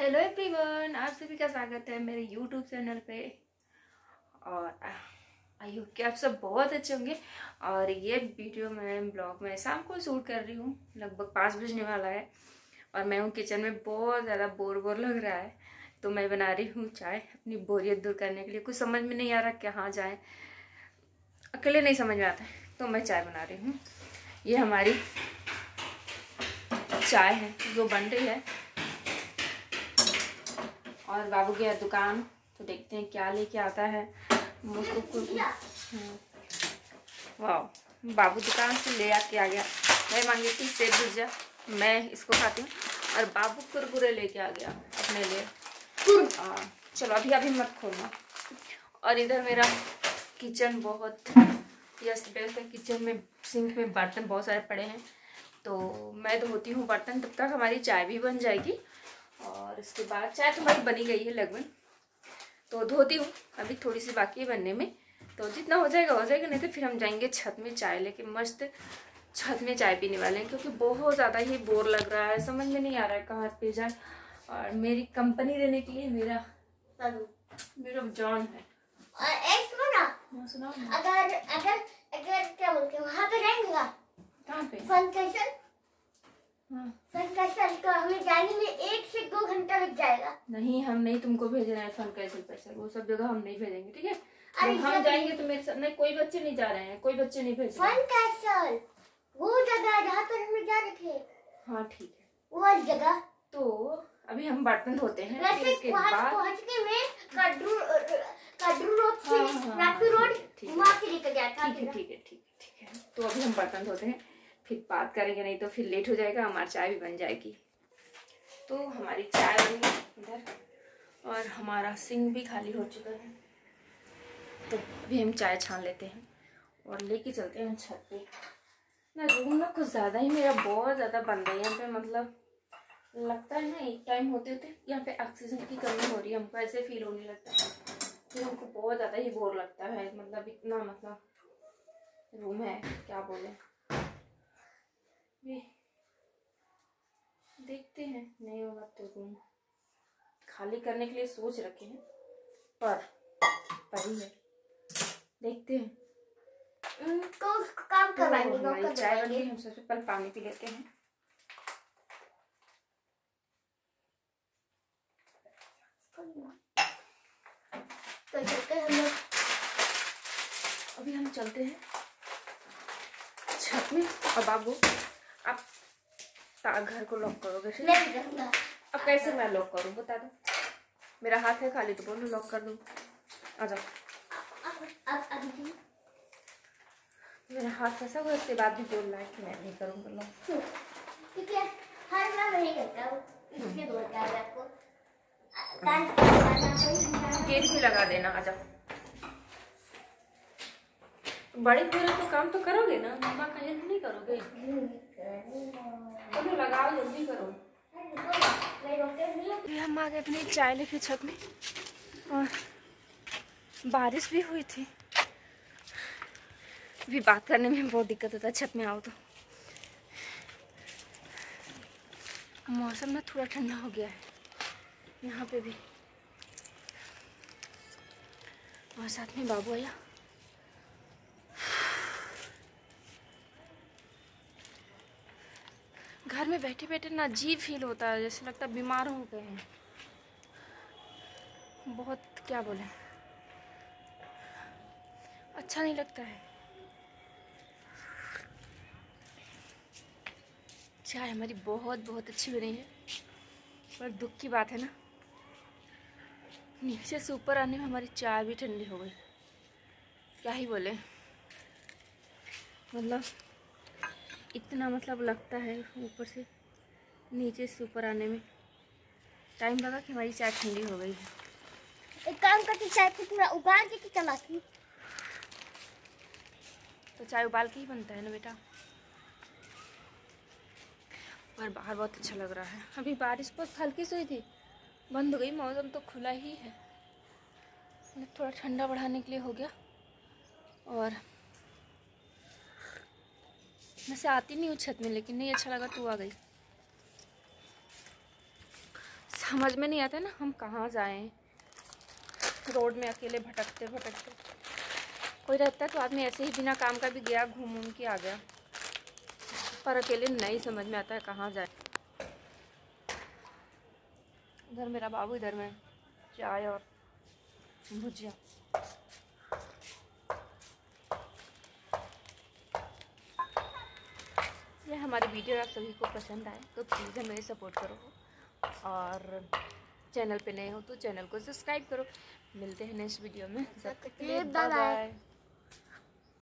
Hello everyone, आप सभी का स्वागत है मेरे यूट्यूब चैनल पे। और आई होप कि आप सब बहुत अच्छे होंगे। और ये वीडियो मैं ब्लॉग में शाम को शूट कर रही हूँ, लगभग 5 बजने वाला है। और मैं हूँ किचन में, बहुत ज़्यादा बोर लग रहा है, तो मैं बना रही हूँ चाय अपनी बोरियत दूर करने के लिए। कुछ समझ में नहीं आ रहा कहाँ जाए, अकेले नहीं समझ में आता है, तो मैं चाय बना रही हूँ। ये हमारी चाय है जो बन रही है, और बाबू गया दुकान, तो देखते हैं क्या लेके आता है। मुझको वाह, बाबू दुकान से ले आके आ गया। मैं मांगी थी सेब भुजिया, मैं इसको खाती हूँ, और बाबू कुरकुरे लेके आ गया अपने लिए। चलो अभी मत खोलना। और इधर मेरा किचन बहुत व्यस्त है। किचन में सिंक में बर्तन बहुत सारे पड़े हैं, तो मैं धोती हूँ बर्तन, तब तक हमारी चाय भी बन जाएगी। और इसके बाद चाय तो हमारी बनी गई है लगभग, तो धोती हूँ, अभी थोड़ी सी बाकी है बनने में, तो जितना हो जाएगा, नहीं तो फिर हम जाएंगे छत में चाय लेके। मस्त छत में चाय पीने वाले हैं, क्योंकि बहुत ज़्यादा ही बोर लग रहा है, समझ में नहीं आ रहा है कहाँ पे जाए। और मेरी कंपनी देने के लिए मेरा जॉन है। और एक सुनो ना, अगर अगर अगर क्या बोलते हैं, वहाँ पे रहेंगे कहाँ पे फनकेशन। फनकेशन तो हमें जाने में 1 से 2 घंटा लग जाएगा। नहीं, हम नहीं तुमको भेज रहे हैं फनकेशन, वो सब जगह हम नहीं भेजेंगे, ठीक है? अरे हम जाएंगे तो मेरे साथ नहीं, कोई बच्चे नहीं जा रहे हैं, कोई बच्चे नहीं भेज रहे। फनकेशन वो जगह जहाँ पर हम जा रहे थे। हाँ ठीक है, वो वाली जगह। तो अभी हम बर्तन धोते हैं, वैसे इसके वहाँ बाद पहुँच के मैं कद्रू रोड से रापी रोड वहाँ से लेकर गया था। ठीक है। तो अभी हम बर्तन धोते हैं, फिर बात करेंगे, नहीं तो फिर लेट हो जाएगा, हमारी चाय भी बन जाएगी। तो हमारी चाय बन गई इधर, और हमारा सिंक भी खाली हो चुका है, तो अभी हम चाय छान लेते हैं और लेके चलते हैं छत पे। ना रूम ना कुछ ज़्यादा ही मेरा बहुत ज़्यादा बन रहा है यहाँ पे, मतलब लगता है ना एक टाइम होते होते यहाँ पे ऑक्सीजन की कमी हो रही है, हमको ऐसे फील होने लगता है, फिर हमको बहुत ज़्यादा ही बोर लगता है। मतलब इतना रूम है, क्या बोले, देखते हैं, नहीं होगा तो रूम खाली करने के लिए सोच रखे हैं, पर ही है, देखते हैं। तो काम करवाएंगे, हमारी चाय बन गई, हम सबसे पहले पानी पी लेते हैं। तो चलते हैं हम लोग, अभी हम चलते हैं छत में। और बाबू आप घर को लॉक करोगे? अब कैसे मैं लॉक करूँ बता दो, मेरा हाथ है खाली, तो बोलो लॉक कर दूँ। आ जाओ, मेरा हाथ फंसा हुआ, इसके बाद भी बोल रहा है कि मैं नहीं करूँगा लॉक, क्योंकि हर बार नहीं करता हूँ, इसलिए बोलता है आपको। गेट भी लगा देना। आ जाओ, बड़ी पूरा तो काम तो करोगे ना, मम्मा का हेल्प नहीं करोगे? चलो लगाओ, जल्दी करो। हम आ गए अपनी चाय लेके छत में, और बारिश भी हुई थी। भी बात करने में बहुत दिक्कत होता है, छत में आओ तो। मौसम ना थोड़ा ठंडा हो गया है यहाँ पे भी, और साथ में बाबू आया। घर में बैठे बैठे ना अजीब फील होता है, जैसे लगता है बीमार हो गए हैं, बहुत क्या बोले, अच्छा नहीं लगता है। चाय हमारी बहुत अच्छी बनी है, पर दुख की बात है ना, नीचे से ऊपर आने में हमारी चाय भी ठंडी हो गई। क्या ही बोले, मतलब इतना लगता है ऊपर से नीचे से ऊपर आने में टाइम लगा कि हमारी चाय ठंडी हो गई है। एक काम करके चाय को पूरा उबाल के चला की, तो चाय उबाल के ही बनता है ना बेटा। पर बाहर बहुत अच्छा लग रहा है, अभी बारिश बहुत हल्की सी हुई थी, बंद हो गई, मौसम तो खुला ही है, थोड़ा ठंडा बढ़ाने के लिए हो गया। और मैं से आती नहीं हूँ छत में, लेकिन नहीं अच्छा लगा तो आ गई। समझ में नहीं आता ना हम कहाँ जाएं, रोड में अकेले भटकते भटकते। कोई रहता तो आदमी ऐसे ही बिना काम का भी गया, घूम घूम के आ गया, पर अकेले नहीं समझ में आता है कहाँ जाए। इधर मेरा बाबू, इधर में चाय और भुजिया। ये हमारी वीडियो आप सभी को पसंद आए तो प्लीज़ हमें सपोर्ट करो, और चैनल पे नए हो तो चैनल को सब्सक्राइब करो। मिलते हैं नेक्स्ट वीडियो में, तब तक के लिए बाय बाय।